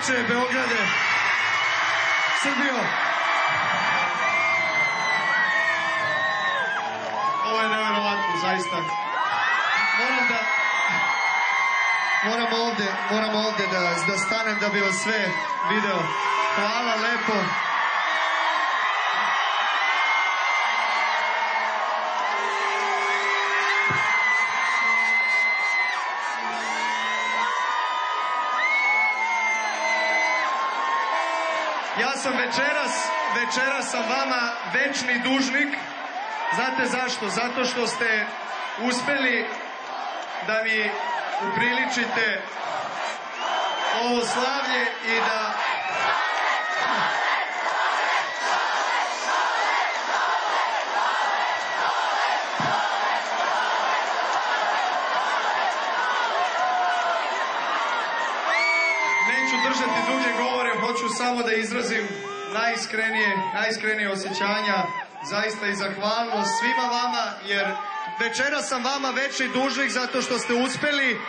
Niše, Beograde, Srbijo. Ovo je nevjerovatno, zaista. Moram ovde da stanem da bi vas sve video. Hvala lepo. Ja sam večeras sam vama večni dužnik. Znate zašto? Zato što ste uspeli da mi upriličite ovo slavlje i da... Neću držati duge govore, hoću samo da izrazim najiskrenije osjećanja, zaista i zahvalnost svima vama, jer večera sam vama večni dužnik zato što ste uspeli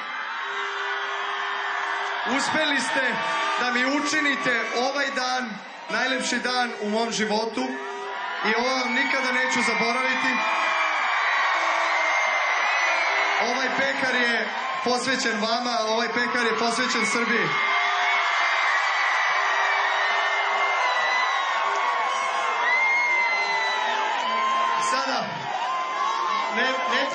ste da mi učinite ovaj dan, najlepši dan u mom životu, i ovo vam nikada neću zaboraviti. Ovaj pekar je posvećen vama, ovaj pekar je posvećen Srbiji. Sada,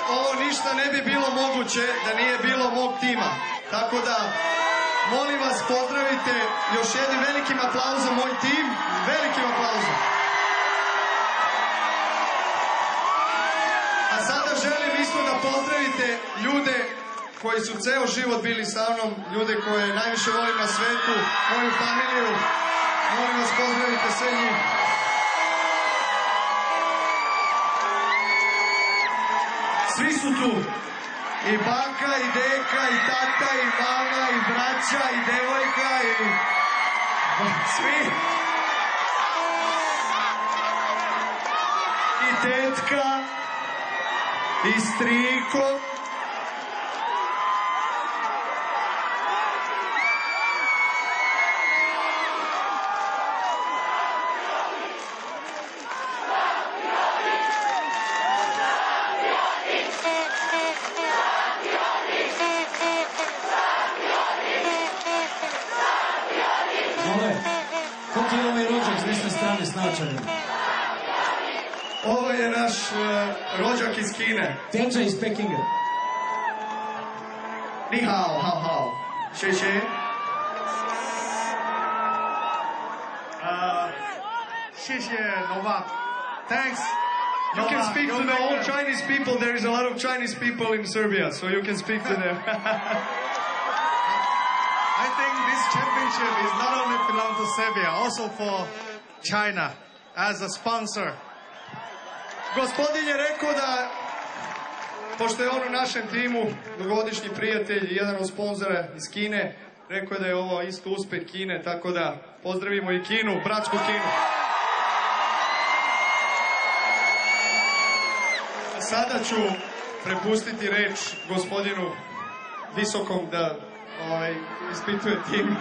ovo ništa ne bi bilo moguće da nije bilo mog tima. Tako da, molim vas, pozdravite još jednim velikim aplauzom moj tim. Velikim aplauzom. A sada želim isto da pozdravite ljude koji su ceo život bili sa mnom, ljude koje najviše volim na svetu, moju familiju. Molim vas, pozdravite sve njih. Svi su tu. I baka, i deka, i tata, i mama, i braća, i devojka, i... Svi. I tetka, i striko. Ovo je naš rođak iz Kine. Tenča iz Pekinga. Ni hao, hao, hao. Še, še. Novak. Thanks. You can speak to the old Chinese people. There is a lot of Chinese people in Serbia, so you can speak to them. I think this championship is not only belong to Serbia, also for China as a sponsor. Gospodin je rekao da, pošto je on u našem timu, dugogodišnji prijatelj i jedan od sponzora iz Kine, rekao je da je ovo isto uspeh Kine, tako da pozdravimo i Kinu, bratsku Kinu. Sada ću prepustiti reč gospodinu Visokom da ispituje tim.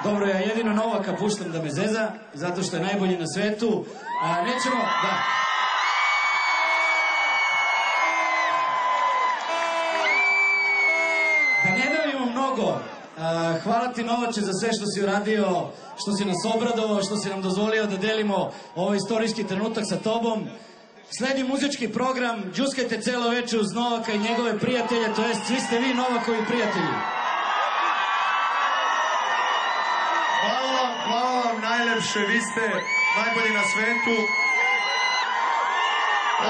Dobro, ja jedino Novaka puštam da me zeza, zato što je najbolji na svetu. Nećemo, da. Da ne davimo mnogo. Hvala ti, Novače, za sve što si uradio, što si nas obradovao, što si nam dozvolio da delimo ovaj istorijski trenutak sa tobom. Sledi muzički program, džuskajte celo veče uz Novaka i njegove prijatelje, to jest svi ste vi Novakovi prijatelji. Hvala vam najlepše, vi ste najbolji na svetu.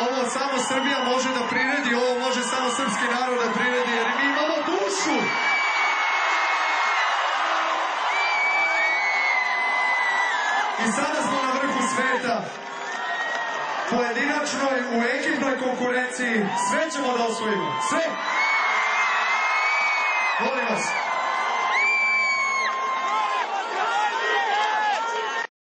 Ovo samo Srbija može da priredi, ovo može samo srpski narod da priredi, jer mi imamo dušu. I sada smo na vrhu sveta. Pojedinačnoj, u ekipnoj konkurenciji, sve ćemo da osvojimo. Sve! Molim vas.